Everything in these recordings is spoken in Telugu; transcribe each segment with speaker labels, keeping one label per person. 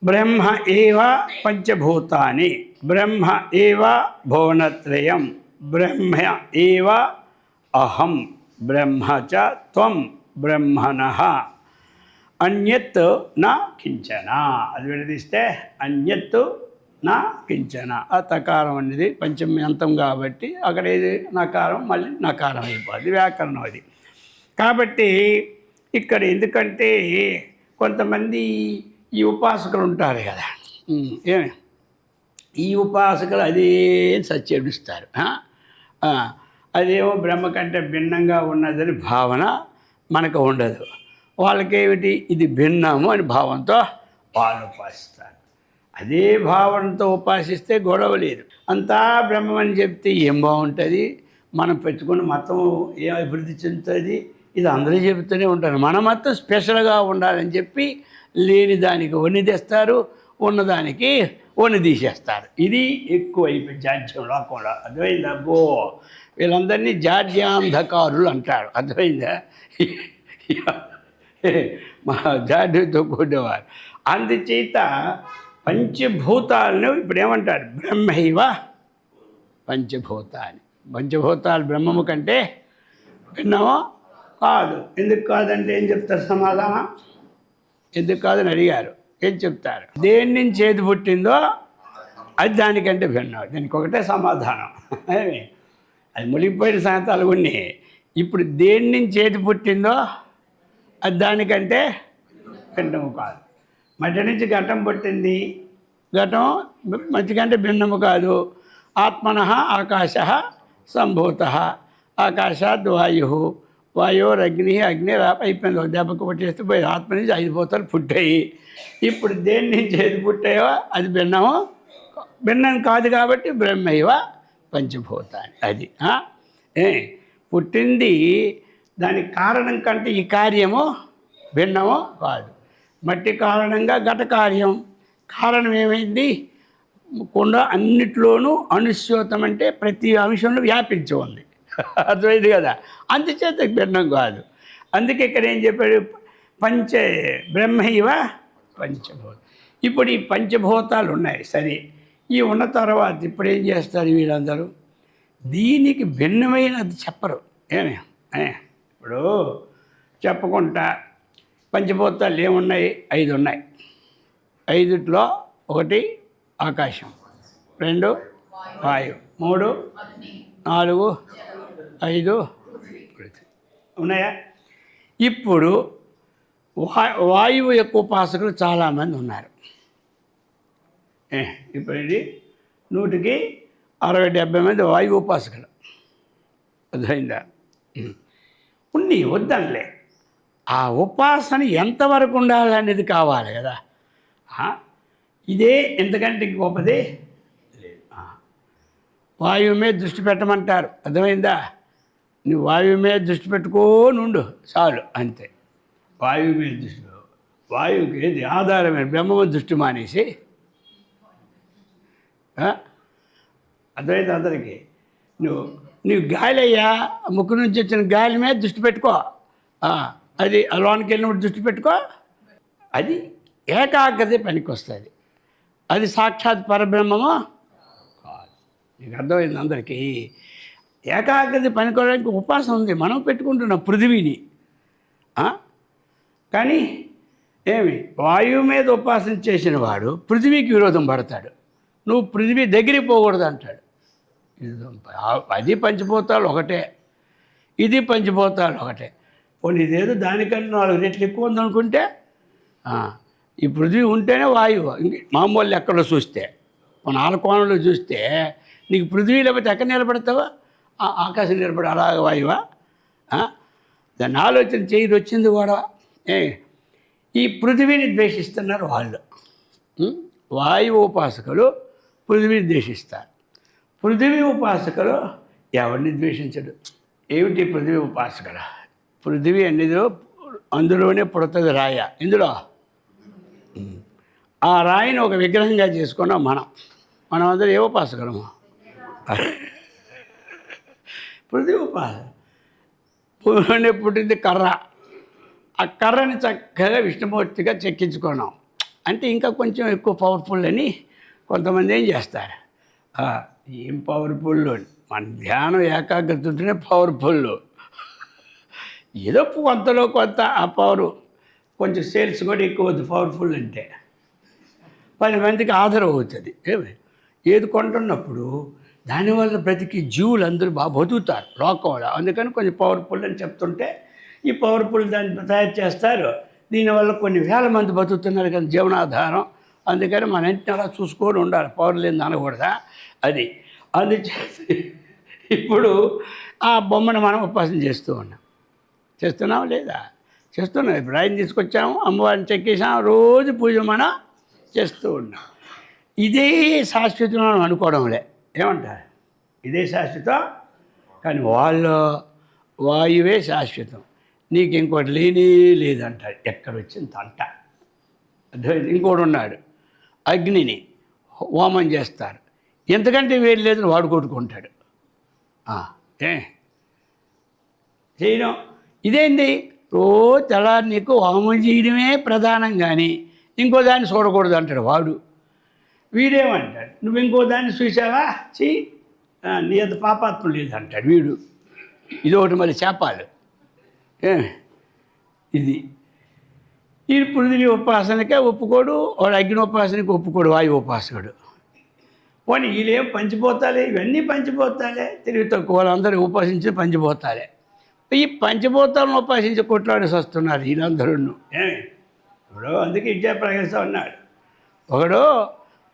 Speaker 1: బ్రహ్మ ఏవ పంచభూతాని, బ్రహ్మ ఏవ భువనత్రయం, బ్రహ్మ ఏవ అహం, బ్రహ్మ చ త్వం బ్రహ్మణః, అన్యత్ నా కించన. అది విడదీస్తే అన్యత్ నా కించన. ఆ తకారం అనేది పంచమి అంతం కాబట్టి అక్కడ ఏది నకారం మళ్ళీ నకారం అయిపోద్ది, వ్యాకరణం అది. కాబట్టి ఇక్కడ ఎందుకంటే కొంతమంది ఈ ఉపాసకులు ఉంటారు కదా, ఏమి ఈ ఉపాసకులు అదే సత్యడిస్తారు. అదేమో బ్రహ్మ కంటే భిన్నంగా ఉన్నదని భావన మనకు ఉండదు. వాళ్ళకేమిటి ఇది భిన్నము అని భావంతో వాళ్ళు ఉపాసిస్తారు. అదే భావనతో ఉపాసిస్తే గొడవ లేదు. అంతా బ్రహ్మమని చెప్తే ఏం బాగుంటుంది? మనం పెట్టుకున్న మతం ఏం అభివృద్ధి చెందుతుంది? ఇది అందరూ చెబుతూనే ఉంటారు. మన మతం స్పెషల్గా ఉండాలని చెప్పి లేని దానికి వని తెస్తారు, ఉన్నదానికి వని తీసేస్తారు. ఇది ఎక్కువ అయిపోయి జాడ్యంలో కూడా. అర్థమైందా? అబ్బో వీళ్ళందరినీ జాడ్యాంధకారులు అంటారు. అర్థమైందా? మా జాడ్యంతో కూడేవారు. అందుచేత పంచభూతాలను ఇప్పుడు ఏమంటారు? బ్రహ్మైవ పంచభూతాన్ని. పంచభూతాలు బ్రహ్మము కంటే భిన్నమో కాదు. ఎందుకు కాదంటే ఏం చెప్తారు సమాధానం? ఎందుకు కాదని అడిగారు, ఏం చెప్తారు? దేని నుంచి ఏది పుట్టిందో అది దానికంటే భిన్నం. దీనికి ఒకటే సమాధానం. అది మునిగిపోయిన సాయంత్రాలు కొన్ని. ఇప్పుడు దేని నుంచి ఏది పుట్టిందో అది దానికంటే భిన్నము కాదు. మట్టి నుంచి ఘటం పుట్టింది, ఘటం మట్టి కంటే భిన్నము కాదు. ఆత్మనః ఆకాశः సంభూతः, ఆకాశాద్ వాయు, వాయోరగ్ని, అగ్ని అయిపోయింది. ఒక దెబ్బకు పుట్టేస్తే పోయి ఆత్మ నుంచి 5 భూతాలు పుట్టాయి. ఇప్పుడు దేని నుంచి ఏది పుట్టాయో అది భిన్నము, భిన్నం కాదు కాబట్టి బ్రహ్మైవ పంచభూతాన్ని. అది పుట్టింది దానికి కారణం కంటే ఈ కార్యము భిన్నమో కాదు. మట్టి కారణంగా ఘట కార్యం. కారణం ఏమైంది? కుండ అన్నిట్లోనూ అనుస్యోతం అంటే ప్రతి అంశంలో వ్యాపించి ఉంది. అర్థమైంది కదా? అందుచేత భిన్నం కాదు. అందుకే ఇక్కడ ఏం చెప్పాడు? బ్రహ్మైవ పంచభూతం. ఇప్పుడు ఈ పంచభూతాలు ఉన్నాయి సరే. ఈ ఉన్న తర్వాత ఇప్పుడు ఏం చేస్తారు వీళ్ళందరూ? దీనికి భిన్నమైనది చెప్పరు. ఇప్పుడు చెప్పకుండా పంచభూతాలు ఏమున్నాయి? 5 ఉన్నాయి. 5లో 1 ఆకాశం, 2 వాయువు, 3 4 5 ఉన్నాయా? ఇప్పుడు వాయువు యొక్క ఉపాసకులు చాలామంది ఉన్నారు. ఇప్పుడు ఇది 100కి 60-70 మంది వాయువు ఉపాసకులు. అర్థమైందా? ఉన్ని వద్దనిలే. ఆ ఉపాసన ఎంతవరకు ఉండాలనేది కావాలి కదా. ఇదే ఎంతకంటే గొప్పది లేదు. వాయువు మీద దృష్టి పెట్టమంటారు. అర్థమైందా? నువ్వు వాయువు మీద దృష్టి పెట్టుకోని ఉండు చాలు, అంతే. వాయువు మీద దృష్టి, వాయువుకి ఏది ఆధారమైన బ్రహ్మ దృష్టి మానేసి, అర్థమైంది అందరికీ. నువ్వు గాలి అయ్యా, ముక్కు నుంచి వచ్చిన గాలి మీద దృష్టి పెట్టుకో. అది లోనికి వెళ్ళినప్పుడు దృష్టి పెట్టుకో. అది ఏకాగ్రత పనికి వస్తుంది. అది సాక్షాత్ పరబ్రహ్మమో కాదు. నీకు అర్థమైంది అందరికీ. ఏకాగ్రత పనికోవడానికి ఉపాసన ఉంది. మనం పెట్టుకుంటున్నాం పృథివీని. కానీ ఏమి వాయువు మీద ఉపాసన చేసిన వాడు పృథివీకి విరోధం పడతాడు. నువ్వు పృథివీ దగ్గరికి పోకూడదు అంటాడు. అది పంచభూతాలు ఒకటే, ఇది పంచభూతాలు ఒకటే. పోనీ ఇదేదో దానికన్నా 4 రెట్లు ఎక్కువ ఉందనుకుంటే ఈ పృథివీ ఉంటేనే వాయువు. మామూలు లెక్కలో చూస్తే, మన ఆలకోణంలో చూస్తే నీకు పృథివీ లేకపోతే ఎక్కడ నిలబడతావా? ఆకాశం నిలబడి అలాగ వాయువా? దాన్ని ఆలోచన చేయదు వచ్చింది కూడా. ఈ పృథివీని ద్వేషిస్తున్నారు వాళ్ళు. వాయువు ఉపాసకులు పృథివీని ద్వేషిస్తారు. పృథివీ ఉపాసకులు ఎవరిని ద్వేషించడు. ఏమిటి పృథివీ ఉపాసకులు? పృథివీ అనేది అందులోనే పుడుతుంది రాయ. ఇందులో ఆ రాయిని ఒక విగ్రహంగా చేసుకున్నాం మనం అందరూ ఏ ఉపాసకులము? పృథివీ ఉపాసన. పుట్టింది కర్ర. ఆ కర్రని చక్కగా విష్ణుమూర్తిగా చెక్కించుకున్నాం. అంటే ఇంకా కొంచెం ఎక్కువ పవర్ఫుల్ అని కొంతమంది ఏం చేస్తారు, ఏం పవర్ఫుల్, మన ధ్యానం ఏకాగ్రత ఉంటేనే పవర్ఫుల్. ఏదో కొంతలో కొంత ఆ పవర్ కొంచెం సేల్స్ కూడా ఎక్కువ అవుతుంది. పవర్ఫుల్ అంటే 10 మందికి ఆధారం అవుతుంది. ఏది కొంటున్నప్పుడు దానివల్ల బ్రతికి జీవులు అందరూ బాగా బతుకుతారు లోకంలో. అందుకని కొంచెం పవర్ఫుల్ అని చెప్తుంటే ఈ పవర్ఫుల్ దాన్ని తయారు చేస్తారు. దీనివల్ల కొన్ని వేల మంది బతుకుతున్నారు కదా జీవనాధారం. అందుకని మన ఇంటిని అలా చూసుకొని ఉండాలి, పవర్ లేని అనకూడదా అది. అందుచేసి ఇప్పుడు ఆ బొమ్మను మనం ఉపాసన చేస్తూ ఉన్నాం. చేస్తున్నాం లేదా? చేస్తున్నాం. ఇప్పుడు ఆయన తీసుకొచ్చాము, అమ్మవారిని చెక్కేసాం, రోజు పూజ మనం చేస్తూ ఉన్నాం. ఇదే శాశ్వతం మనం అనుకోవడంలే. ఏమంటారు? ఇదే శాశ్వతం, కానీ వాళ్ళు వాయువే శాశ్వతం, నీకు ఇంకోటి లేనే లేదంటారు. ఎక్కడ వచ్చింది అంట. ఇంకోటి ఉన్నాడు, అగ్నిని హోమం చేస్తారు, ఎంతకంటే వేరు లేదని వాడు కొట్టుకుంటాడు. చేయడం ఇదేంటి? రోజు తెల్లారి నీకు హోమం చేయడమే ప్రధానం, కానీ ఇంకో దాన్ని చూడకూడదు అంటాడు వాడు. వీడేమంటాడు, నువ్వు ఇంకో దాన్ని చూసావా, చెయ్యి, నీ అంత పాపాత్మ లేదంటాడు వీడు. ఇది ఒకటి మళ్ళీ చేపాలు. ఇది ఈ పృథివీ ఉపాసనకే ఒప్పుకోడు, వాడు అగ్ని ఉపాసనకి ఒప్పుకోడు, వాయు ఉపాసకుడు. పోనీ వీళ్ళేం పంచిపోతాలే, ఇవన్నీ పంచిపోతాలే, తెలివి తక్కువ వాళ్ళందరూ ఉపాసించి పంచిపోతాలే. ఈ పంచభూతాలను ఉపాసించి కొట్లాడేసి వస్తున్నారు వీళ్ళందరూ. ఇప్పుడు అందుకే ఇచ్చే ప్రవేశం ఉన్నాడు. ఒకడు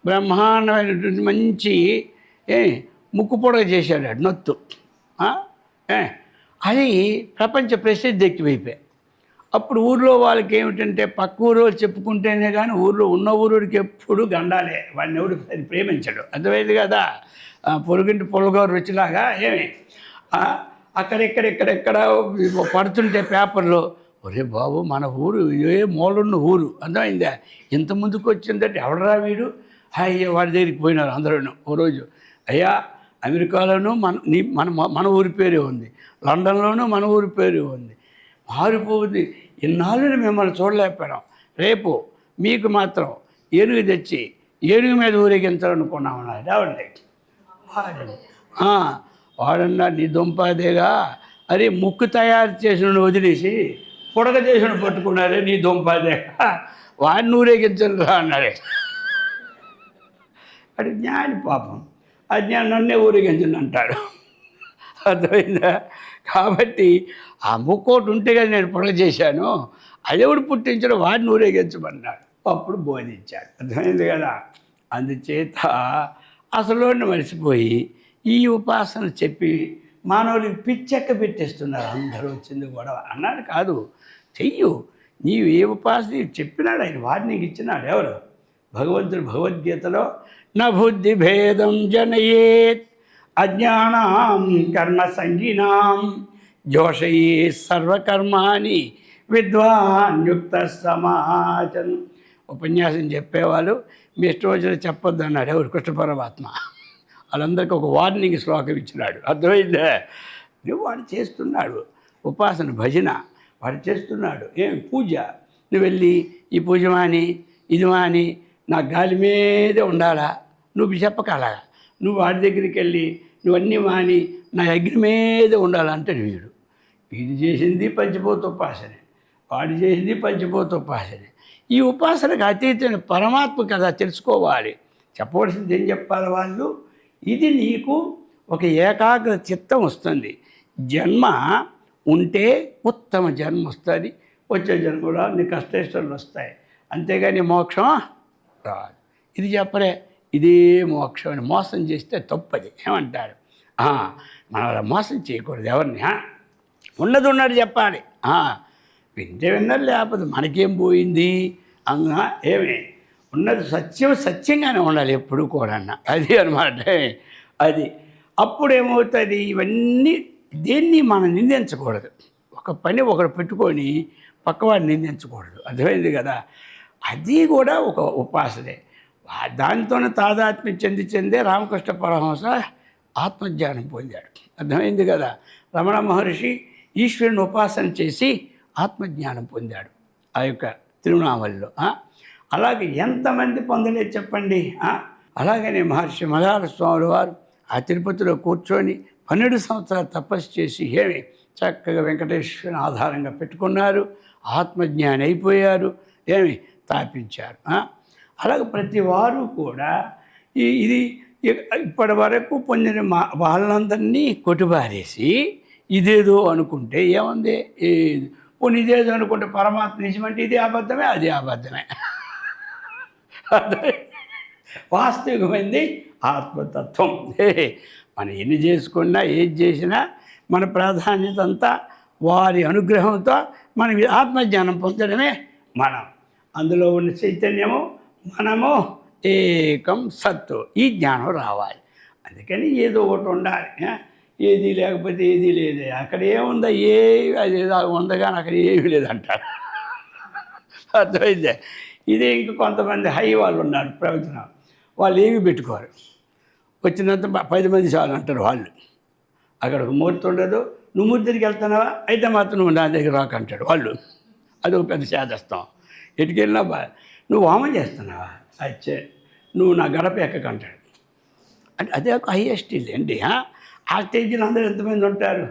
Speaker 1: బ్రహ్మాండమైనటువంటి మంచి ముక్కు పొడగ చేశాడు నొత్తు. అది ప్రపంచ ప్రసిద్ధి ఎక్కువైపోయాయి. అప్పుడు ఊర్లో వాళ్ళకి ఏమిటంటే పక్క ఊరు చెప్పుకుంటేనే కానీ ఊర్లో ఉన్న ఊరికి ఎప్పుడు గండాలే, వాడిని ఎవడు అది ప్రేమించడు. అర్థమైంది కదా? పొరుగింటి పొలగారు రుచిలాగా అక్కడెక్కడెక్కడెక్కడ పడుతుంటే పేపర్లో, ఒరే బాబు మన ఊరు ఏ మూలున్న ఊరు, అర్థమైందా? ఇంత ముందుకు వచ్చిందంటే ఎవడరా వీడు, అయ్యా వాడి దగ్గరికి పోయినారు అందరూ. ఓ రోజు, అయ్యా అమెరికాలోనూ మన ఊరి పేరే ఉంది, లండన్లోనూ మన ఊరి పేరే ఉంది, మారిపోతుంది. ఇన్నాళ్ళు మిమ్మల్ని చూడలేకపోయాం, రేపు మీకు మాత్రం ఏనుగు తెచ్చి ఏనుగు మీద ఊరేగించాలనుకున్నామన్నారు. రావండి వాడన్నా, నీ దుంపాదేగా, అరే ముక్కు తయారు చేసిన వదిలేసి పొడగ చేసిన పట్టుకున్నారే నీ దుంపాదేగా, వాడిని ఊరేగించను రా అన్నారే. అది జ్ఞాని పాపం, అజ్ఞానం నన్నే ఊరేగించండి అంటాడు. అర్థమైందా? కాబట్టి ఆ ముక్కోటి ఉంటే కదా నేను పొడగ చేశాను, అదెవడు పుట్టించడం, వాడిని ఊరేగించమన్నాడు. అప్పుడు బోధించాడు. అర్థమైంది కదా? అందుచేత అసలు మర్చిపోయి ఈ ఉపాసన చెప్పి మానవుడికి పిచ్చెక్క పెట్టేస్తున్నారు అందరూ. వచ్చింది గొడవ అన్నాడు కాదు, చెయ్యు, నీవు ఏ ఉపాసన చెప్పినాడు ఆయన, వాడు నీకు ఇచ్చినాడు. ఎవరు? భగవంతుడు భగవద్గీతలో నా బుద్ధి భేదం జనయేత్ అజ్ఞానాం కర్మ సంగీనాం జోషయే సర్వకర్మాని విద్వాన్యుక్త సమాచన్. ఉపన్యాసం చెప్పేవాళ్ళు మీ ఇష్టం వచ్చిన చెప్పొద్దు అన్నాడు ఎవరు? కృష్ణ పరమాత్మ. వాళ్ళందరికీ ఒక వార్నింగ్ శ్లోకం ఇచ్చినాడు. అర్థమైందే? నువ్వు వాడు చేస్తున్నాడు ఉపాసన, భజన వాడు చేస్తున్నాడు. పూజ, నువ్వు వెళ్ళి ఈ పూజ మాని ఇది మాని నా గాలి మీదే ఉండాలా, నువ్వు చెప్పకాలా. నువ్వు వాడి దగ్గరికి వెళ్ళి నువ్వన్నీ మాని నా అగ్ని మీదే ఉండాలంటాడు వీడు. వీడు చేసింది పంచభూత ఉపాసనే, వాడు చేసింది పంచభూత ఉపాసనే. ఈ ఉపాసనకు అతీతమైన పరమాత్మ కదా తెలుసుకోవాలి. చెప్పవలసింది ఏం చెప్పాలి వాళ్ళు? ఇది నీకు ఒక ఏకాగ్ర చిత్తం వస్తుంది. జన్మ ఉంటే ఉత్తమ జన్మ వస్తుంది, వచ్చే జన్మ కూడా నీ కష్టేష్టాలు వస్తాయి, అంతేగాని మోక్షం రాదు. ఇది చెప్పరే, ఇదే మోక్షం అని మోసం చేస్తే తప్పది. ఏమంటారు? మనం అలా మోసం చేయకూడదు ఎవరిని. ఉన్నది ఉన్నది చెప్పాలి. వింటే విన్నారు, లేకపోతే మనకేం పోయింది అందున. ఏమి ఉన్నది సత్యం సత్యంగానే ఉండాలి ఎప్పుడు కూడా. అది అనమాట. అది అప్పుడు ఏమవుతుంది, ఇవన్నీ దేన్ని మనం నిందించకూడదు. ఒక పని ఒకడు పెట్టుకొని పక్కవాడిని నిందించకూడదు. అర్థమైంది కదా? అది కూడా ఒక ఉపాసనే. దాంతోనే తాదాత్మ్యం చెందే రామకృష్ణ పరమహంస ఆత్మజ్ఞానం పొందాడు. అర్థమైంది కదా? రమణ మహర్షి ఈశ్వరుని ఉపాసన చేసి ఆత్మజ్ఞానం పొందాడు ఆ యొక్క తిరువణామలలో. అలాగే ఎంతమంది పొందలేదు చెప్పండి. అలాగనే మహర్షి మలయాళ స్వాముల వారు ఆ తిరుపతిలో కూర్చొని 12 సంవత్సరాలు తపస్సు చేసి ఏమి చక్కగా వెంకటేశ్వరుని ఆధారంగా పెట్టుకున్నారు, ఆత్మజ్ఞాని అయిపోయారు, ఏమి తాపించారు. అలాగే ప్రతి వారు కూడా ఇది ఇప్పటి వరకు పొందిన వాళ్ళందరినీ కొట్టుబారేసి ఇదేదో అనుకుంటే ఏముంది, పోనీ ఇదేదో అనుకుంటే పరమాత్మ నిజమంటే ఇది అబద్ధమే, అది అబద్ధమే. అదే వాస్తవికమైంది ఆత్మతత్వం. మనం ఎన్ని చేసుకున్నా ఏది చేసినా మన ప్రాధాన్యత అంతా వారి అనుగ్రహంతో మనం ఆత్మజ్ఞానం పొందడమే. మనం అందులో ఉన్న చైతన్యము, మనము ఏకం సత్తు, ఈ జ్ఞానం రావాలి. అందుకని ఏదో ఒకటి ఉండాలి. ఏది లేకపోతే ఏది లేదు. అక్కడ ఏముందా, అది ఉందా కానీ అక్కడ ఏమీ లేదంటారు. అర్థమైందే. ఇదే ఇంక కొంతమంది హై వాళ్ళు ఉన్నారు ప్రవచనం, వాళ్ళు ఏమి పెట్టుకోరు, వచ్చినంత 10 మంది చాలు అంటారు వాళ్ళు. అక్కడ ఒక మూర్తి ఉండదు, నువ్వు మూర్తి దగ్గరికి వెళ్తున్నావా, అయితే మాత్రం నువ్వు నా దగ్గర రాకంటాడు వాళ్ళు. అదొక పెద్ద శాదస్తాం. ఎటుకెళ్ళినా నువ్వు హోమం చేస్తున్నావా, అచ్చే నువ్వు నా గడప ఎక్కకంటాడు. అంటే అదే ఒక హైయెస్ట్ అండి. ఆ స్టేజ్లో అందరూ ఎంతమంది ఉంటారు?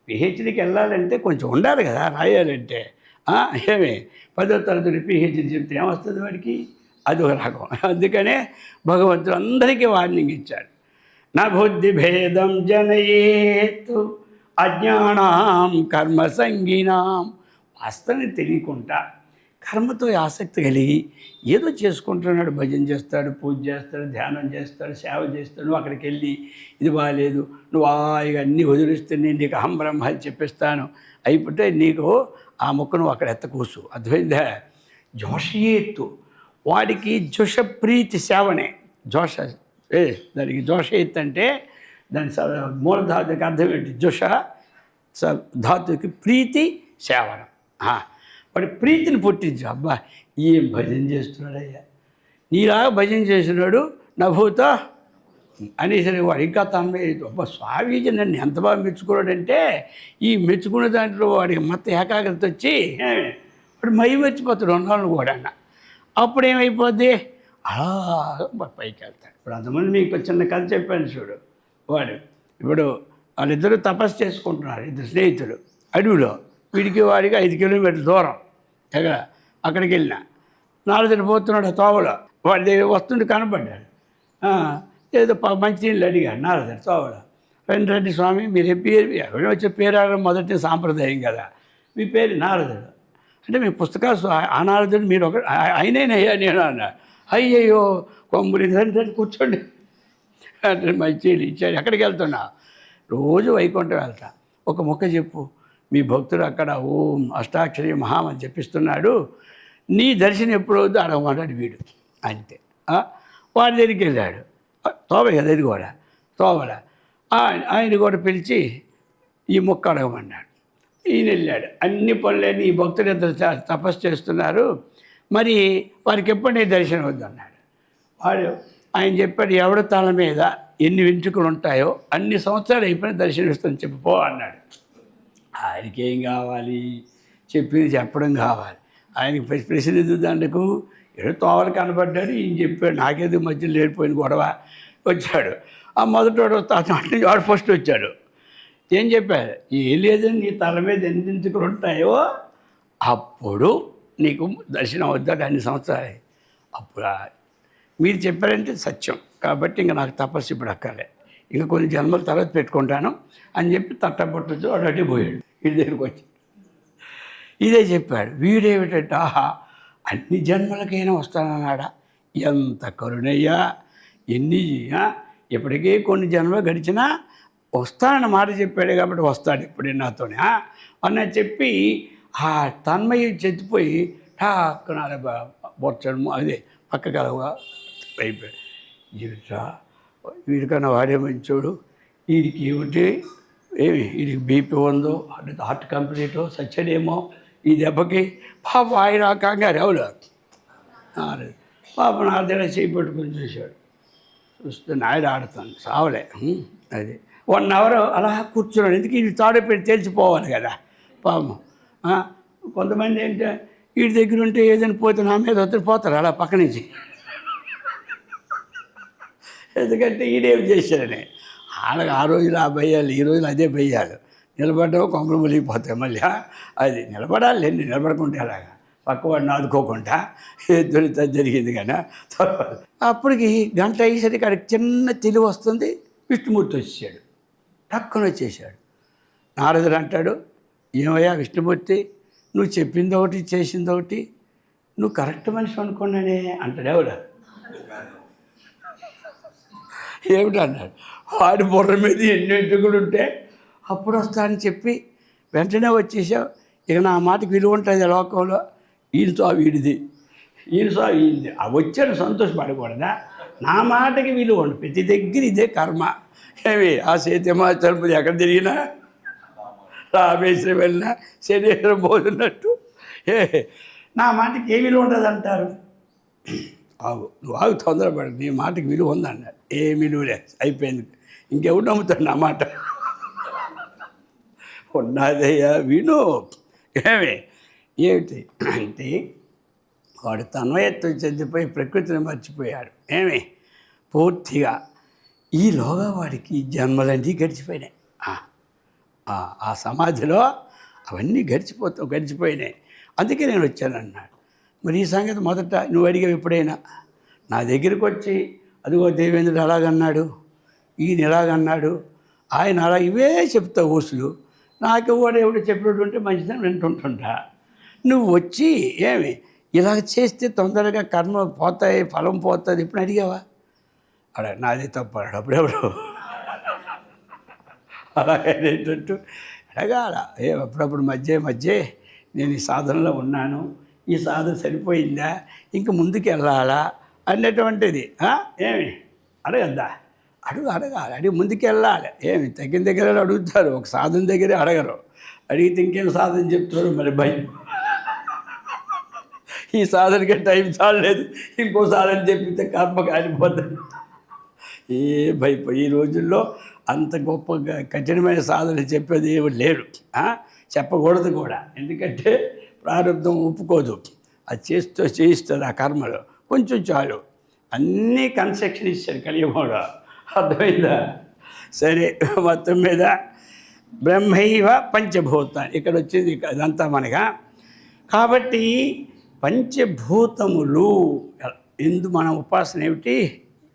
Speaker 1: పిహెచ్డీకి వెళ్ళాలంటే కొంచెం ఉండాలి కదా, రాయాలంటే. ఏమి 10వ తరగతి పిహెచ్డీ చెప్తే ఏమొస్తుంది వాడికి? అది ఒక రకం. అందుకనే భగవంతుడు అందరికీ వార్నింగ్ ఇచ్చాడు. నా బుద్ధి భేదం జనయేతు అజ్ఞానాం కర్మ సంగీనాం. వాస్తవాన్ని తెలియకుండా కర్మతో ఆసక్తి కలిగి ఏదో చేసుకుంటున్నాడు, భజన చేస్తాడు, పూజ చేస్తాడు, ధ్యానం చేస్తాడు, సేవ చేస్తాడు. నువ్వు అక్కడికి వెళ్ళి ఇది బాగాలేదు, నువ్వు ఇక అన్నీ వదిలిస్తే నేను నీకు అహం బ్రహ్మ అని చెప్పిస్తాను అయిపోతే నీకు ఆ మొక్క నువ్వు అక్కడ ఎత్తకూసు. అర్థమైందా? జోషయేత్తు, వాడికి జోషప్రీతి సేవనే జోష. దానికి జోషయేత్ అంటే దాని మూలధాతుకి అర్థం ఏంటి? జోష ధాతుకి ప్రీతి సేవనం. వాడి ప్రీతిని పుట్టించు. అబ్బా ఏం భజన చేస్తున్నాడయ్యా, నీలాగా భజన చేసినాడు నభూత అనేసరి వాడు ఇంకా తన్మయ. అబ్బా స్వామీజీ నన్ను ఎంత బాగా మెచ్చుకున్నాడంటే ఈ మెచ్చుకునే దాంట్లో వాడికి మొత్తం ఏకాగ్రత వచ్చి వాడు మై మర్చిపోతాడు ఉన్నాను కూడా అన్న. అప్పుడు ఏమైపోద్ది, అలా పైకి వెళ్తాడు. ఇప్పుడు అంతమంది మీకు చిన్న కథ చెప్పాను చూడు. ఇప్పుడు వాళ్ళిద్దరూ తపస్సు చేసుకుంటున్నారు, ఇద్దరు స్నేహితులు అడవిలో. వీడికి వాడికి 5 కిలోమీటర్ల దూరం. అక్కడికి వెళ్ళినా నారదుడు పోతున్నాడు తోవలో, వాడి దగ్గర వస్తుంటే కనపడ్డాడు. ఏదో మంచినీళ్ళు అడిగాడు నారదుడు తోవలో. రండి స్వామి, మీరు పేరు ఎవరైనా వచ్చే పేరు అడగడం మొదటి సాంప్రదాయం కదా, మీ పేరు నారదుడు అంటే మీ పుస్తకాలు ఆ నారదుడు మీరు ఒక ఆయనేనయ్యా నేను అన్నా. అయ్యయ్యో కొమ్ముడి రండి కూర్చోండి అంటే మంచినీళ్ళు ఇచ్చాడు. ఎక్కడికి వెళ్తున్నా? రోజు వైకుంఠం వెళ్తా. ఒక మొక్క చెప్పు, మీ భక్తుడు అక్కడ ఓం అష్టాక్షరి మహామని చెప్పిస్తున్నాడు, నీ దర్శనం ఎప్పుడు అవుతుందో అడగమన్నాడు వీడు. అంతే. వాడి దగ్గరికి వెళ్ళాడు. తోవ కదా ఇది కూడా, తోవల ఆయన కూడా పిలిచి ఈ మొక్క అడగమన్నాడు. ఈయన వెళ్ళాడు. అన్ని పనులేని ఈ భక్తులు ఇద్దరు తపస్సు చేస్తున్నారు, మరి వారికి ఎప్పుడు నీ దర్శనం అవుద్దన్నాడు. వాడు ఆయన చెప్పాడు, ఎవడ తల మీద ఎన్ని వెంట్రుకలు ఉంటాయో అన్ని సంవత్సరాలు అయిపోయిన దర్శనం ఇస్తాను చెప్పిపో అన్నాడు. ఆయనకి ఏం కావాలి, చెప్పింది చెప్పడం కావాలి. ఆయనకి ప్రశ్న దాండకు ఏదో తోవలు కనబడ్డాడు, ఈయన చెప్పాడు, నాకేదో మధ్యలో లేడిపోయిన గొడవ. వచ్చాడు. ఆ మొదటి వాడు ఫస్ట్ వచ్చాడు. ఏం చెప్పాడు? ఏం లేదని నీ తల మీద ఎన్ని వెంట్రుకలు ఉంటాయో అప్పుడు నీకు దర్శనం అవుతాడు అన్ని సంవత్సరాలు. అప్పుడు మీరు చెప్పారంటే సత్యం కాబట్టి ఇంకా నాకు తపస్సు ఇప్పుడు అక్కర్లే, ఇంకా కొన్ని జన్మల తర్వాత పెట్టుకుంటాను అని చెప్పి తట్టబొట్టచ్చు వాడు అడ్డే పోయాడు. వీడి దగ్గరికి వచ్చి ఇదే చెప్పాడు. వీడేమిటంటే అన్ని జన్మలకైనా వస్తానన్నాడా, ఎంత కరుణయ్యా, ఎన్ని ఇప్పటికే కొన్ని జన్మలు గడిచినా వస్తానన్న మాట చెప్పాడు కాబట్టి వస్తాడు ఇప్పుడే నాతోనే అన్న చెప్పి ఆ తన్మయ్య చెత్తిపోయి ఠాక్కున బొచ్చడము అదే పక్కకలగా అయిపోయాడు. జీవితా వీడికన్నా వాడే మంచోడు, వీడికి ఏమిటి వీడికి బీపీ ఉందో, హార్ట్ కంప్లీటో సచ్చడేమో ఈ దెబ్బకి. పాప ఆయన కంగారు ఎవరు పాప నా దగ్గర చేయి పట్టుకొని చూశాడు. చూస్తే నాయుడు ఆడుతాను సావలే. అది 1 అవర్ అలా కూర్చున్నాడు. ఎందుకు ఇది తాడు పెట్టి తెలిసిపోవాలి కదా పాపం. కొంతమంది ఏంటంటే వీడి దగ్గర ఉంటే ఏదైనా పోతే నా మీద వద్దరు పోతారు అలా పక్క నుంచి. ఎందుకంటే ఈడేం చేశాడని వాళ్ళకి ఆ రోజులు ఆ భయ్యాలు, ఈ రోజులు అదే భయ్యాలు. నిలబడ్డావు కొంపలు మునిగిపోతాయి మళ్ళీ. అది నిలబడాలి, నిలబడకుంటే అలాగా పక్కవాడిని ఆదుకోకుండా దొరికితే జరిగింది కానీ. అప్పటికి గంట అయ్యేసరికి అక్కడికి చిన్న తెలివి వస్తుంది. విష్ణుమూర్తి వచ్చేసాడు, టక్కున వచ్చేసాడు. నారదుడు అంటాడు, ఏమయ్యా విష్ణుమూర్తి, నువ్వు చెప్పింది ఒకటి చేసింది ఒకటి, నువ్వు కరెక్ట్ మనిషి అనుకున్నానే అంటాడు. ఎవడు ఏమిటి అన్నాడు. వాడి బుర్ర మీద ఎన్ని ఎంటుకలు ఉంటే అప్పుడు వస్తానని చెప్పి వెంటనే వచ్చేసావు. ఇక నా మాటకి విలువ ఉంటుంది లోకంలో. ఈయన సాగు వీడిది, ఈయన సాగు ఈయనది. ఆ వచ్చాడు సంతోషపడకూడదా? నా మాటకి విలువ ఉండదు. ప్రతి దగ్గర ఇదే కర్మ. ఏమి ఆ సీతమాచరపు ఎక్కడ తిరిగినా, రామేశ్వరం వెళ్ళినా శరీరం పోతున్నట్టు నా మాటకి ఏ విలువ ఉంటుంది అంటారు. ఆగు, నువ్వు ఆగు, తొందరపడు, నీ మాటకి విలువ ఉందన్నాడు. ఏ విలువలే, అయిపోయింది. ఇంకెవరు నమ్ముతాడు నా మాట? ఉన్నదయ్యా విను. ఏమిటి అంటే వాడు తన్మయత్వం చెందిపోయి ప్రకృతిని మర్చిపోయాడు. పూర్తిగా ఈలోగా వాడికి జన్మలన్నీ గడిచిపోయినాయి. ఆ సమాధిలో అవన్నీ గడిచిపోయినాయి. అందుకే నేను వచ్చానన్నాడు. మరి ఈ సంగతి మొదట నువ్వు అడిగావు ఎప్పుడైనా? నా దగ్గరికి వచ్చి అదిగో దేవేంద్రుడు అలాగన్నాడు, ఈయన ఇలాగన్నాడు, ఆయన అలా ఇవే చెప్తావు ఊసులు. నాకు కూడా ఎవడు చెప్పినట్టుంటే మంచిదని వింటుంటా. నువ్వు వచ్చి ఇలాగ చేస్తే తొందరగా కర్మ పోతాయి, ఫలం పోతుంది ఎప్పుడు అడిగావా? నాదే తప్పు అన్నాడు. అప్పుడెప్పుడు అలాగేటట్టు అడగాల. అప్పుడప్పుడు మధ్య నేను ఈ సాధనలో ఉన్నాను, ఈ సాధన సరిపోయిందా, ఇంక ముందుకు వెళ్ళాలా అన్నటువంటిది. అడగద్దా? అడగాలి. అడిగి ముందుకు వెళ్ళాలి. తగ్గిన దగ్గర అడుగుతారు, ఒక సాధన దగ్గరే అడగరు. అడిగితే ఇంకేం సాధన చెప్తారు మరి భయం. ఈ సాధనకే టైం చాలలేదు, ఇంకో సాధన చెప్పితే కర్మ కాలిపోతుంది. ఈ రోజుల్లో అంత గొప్ప కఠినమైన సాధన చెప్పేది ఏమి లేడు, చెప్పకూడదు కూడా. ఎందుకంటే ప్రారంభం ఒప్పుకోదు. అది చేయిస్తుంది ఆ కర్మలో. కొంచెం చాలు, అన్నీ కన్స్ట్రక్షన్ ఇచ్చారు కలియుగంలో. అర్థమైందా? సరే, మొత్తం మీద బ్రహ్మైవ పంచభూతాన్ని ఇక్కడ వచ్చింది అదంతా మనగా. కాబట్టి పంచభూతములు ఎందు మన ఉపాసన ఏమిటి?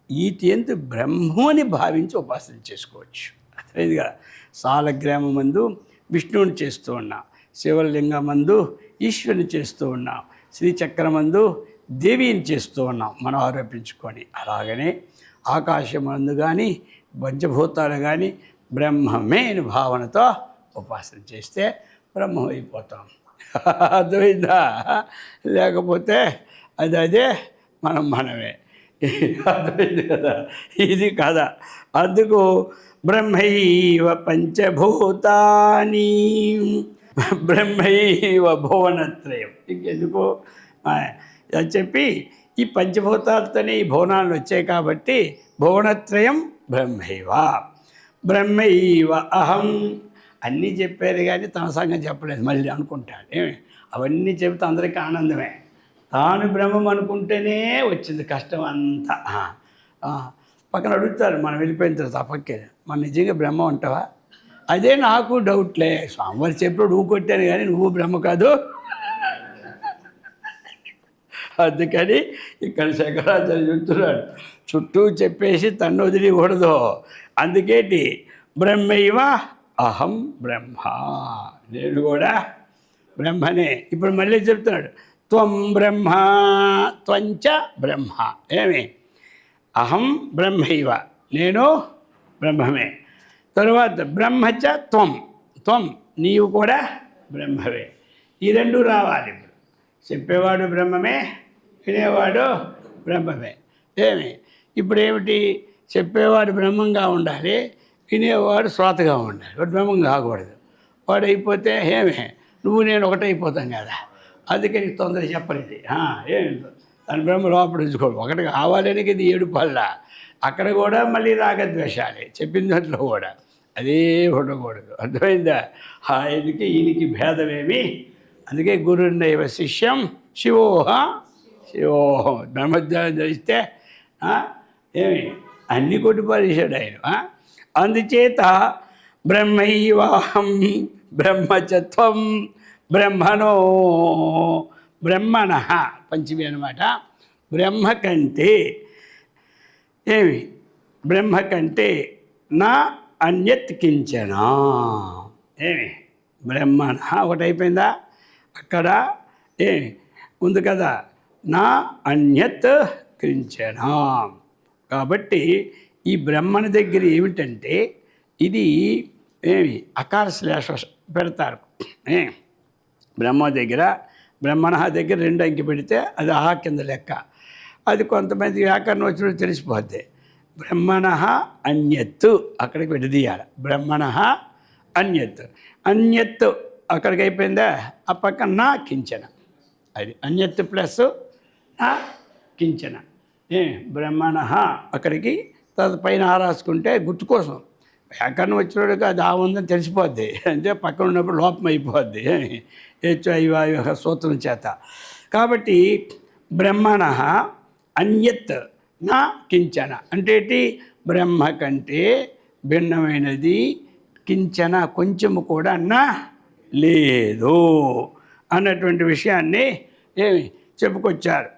Speaker 1: వీటి ఎందు బ్రహ్మని భావించి ఉపాసన చేసుకోవచ్చు. అర్థమైంది కదా? సాలగ్రామందు విష్ణువుని చేస్తూ ఉన్నాం, శివలింగమందు ఈశ్వరుని చేస్తూ ఉన్నాం, శ్రీచక్రమందు దేవిని చేస్తూ ఉన్నాం మనం ఆరోపించుకొని. అలాగనే ఆకాశమందు కానీ పంచభూతాలు కానీ బ్రహ్మమే అని భావనతో ఉపాసన చేస్తే బ్రహ్మం అయిపోతాం. అర్థమైందా? లేకపోతే అదే మనమే. అర్థమైంది కదా? ఇది కదా. అందుకు బ్రహ్మైవ పంచభూతాని బ్రహ్మైవ భువనత్రయం. ఇంకెందుకు అని చెప్పి ఈ పంచభూతాలతోనే ఈ భువనాలు వచ్చాయి కాబట్టి భువనత్రయం బ్రహ్మైవ అహం అన్నీ చెప్పారు కానీ తన సంగతి చెప్పలేదు. మళ్ళీ అనుకుంటాడు అవన్నీ చెబితే అందరికీ ఆనందమే. తాను బ్రహ్మం అనుకుంటేనే వచ్చింది కష్టం అంతా. పక్కన అడుగుతారు మనం వెళ్ళిపోయిన తర్వాత పక్కే, మన నిజంగా బ్రహ్మ అంటావా? అదే నాకు డౌట్లే. స్వామివారు చెప్పినప్పుడు నువ్వు కొట్టాను కానీ నువ్వు బ్రహ్మ కాదు. అందుకని ఇక్కడ శంకరాచార్య చెప్తున్నాడు, చుట్టూ చెప్పేసి తన్ను వదిలికూడదు. అందుకేంటి బ్రహ్మైవ అహం బ్రహ్మ, నేను కూడా బ్రహ్మనే. ఇప్పుడు మళ్ళీ చెప్తున్నాడు, త్వం బ్రహ్మ త్వంచ బ్రహ్మ. అహం బ్రహ్మైవ, నేను బ్రహ్మమే. తరువాత బ్రహ్మచ త్వం, నీవు కూడా బ్రహ్మవే. ఈ రెండు రావాలి. చెప్పేవాడు బ్రహ్మమే, వినేవాడు బ్రహ్మమే. ఇప్పుడు ఏమిటి? చెప్పేవాడు బ్రహ్మంగా ఉండాలి, వినేవాడు శ్రోతగా ఉండాలి. వాడు బ్రహ్మం కాకూడదు. వాడు అయిపోతే నువ్వు నేను ఒకటైపోతాం కదా. అందుకే నీకు తొందర చెప్పలేదు. దాని బ్రహ్మ లోపల ఉంచుకోడు. ఒకటి కావాలని ఇది 7 పళ్ళ. అక్కడ కూడా మళ్ళీ రాగద్వేషాలే చెప్పిన దాంట్లో కూడా. అదే ఉండకూడదు. అర్థమైందా? ఆయనకి ఈయనకి భేదమేమి అందుకే గురుర్నైవ శిష్యం శివోహం బ్రహ్మజ్ఞానం తెలిస్తే ఏమి అన్ని కొట్టి పరిచాడు ఆయన. అందుచేత బ్రహ్మైవాహం బ్రహ్మచత్వం బ్రహ్మణో బ్రహ్మణ పంచమి అన్నమాట. బ్రహ్మ కంటే ఏమి బ్రహ్మ కంటే నా అన్యత్ కించన ఏమి బ్రహ్మణ ఒకటైపోయిందా అక్కడ ఏమి ఉంది కదా నా అన్యత్ కించన. కాబట్టి ఈ బ్రహ్మణ దగ్గర ఏమిటంటే ఇది ఏమి అకార శ్లేష పెడతారు. బ్రహ్మ దగ్గర బ్రహ్మణ దగ్గర 2 అంకె పెడితే అది ఆహా కింద లెక్క. అది కొంతమంది వ్యాకరణం వచ్చినప్పుడు తెలిసిపోద్ది. బ్రహ్మణ అన్యత్తు అక్కడికి విడదీయాలి. బ్రహ్మణ అన్యత్ అన్యత్ అక్కడికి అయిపోయిందా ఆ పక్క నా కించన. అది అన్యత్ ప్లస్ నా కించన బ్రహ్మణ అక్కడికి తర్వాత పైన రాసుకుంటే గుర్తు కోసం. వ్యాకరణం వచ్చినోడికి అది ఉందని తెలిసిపోద్ది, అంటే పక్కన ఉన్నప్పుడు లోపం అయిపోద్ది హెచ్ఐవాయు సూత్రం చేత. కాబట్టి బ్రహ్మణ అన్యత్ నా కించన అంటే బ్రహ్మ కంటే భిన్నమైనది కించన కొంచెము కూడా నా లేదు అన్నటువంటి విషయాన్ని ఏమి చెప్పుకొచ్చారు.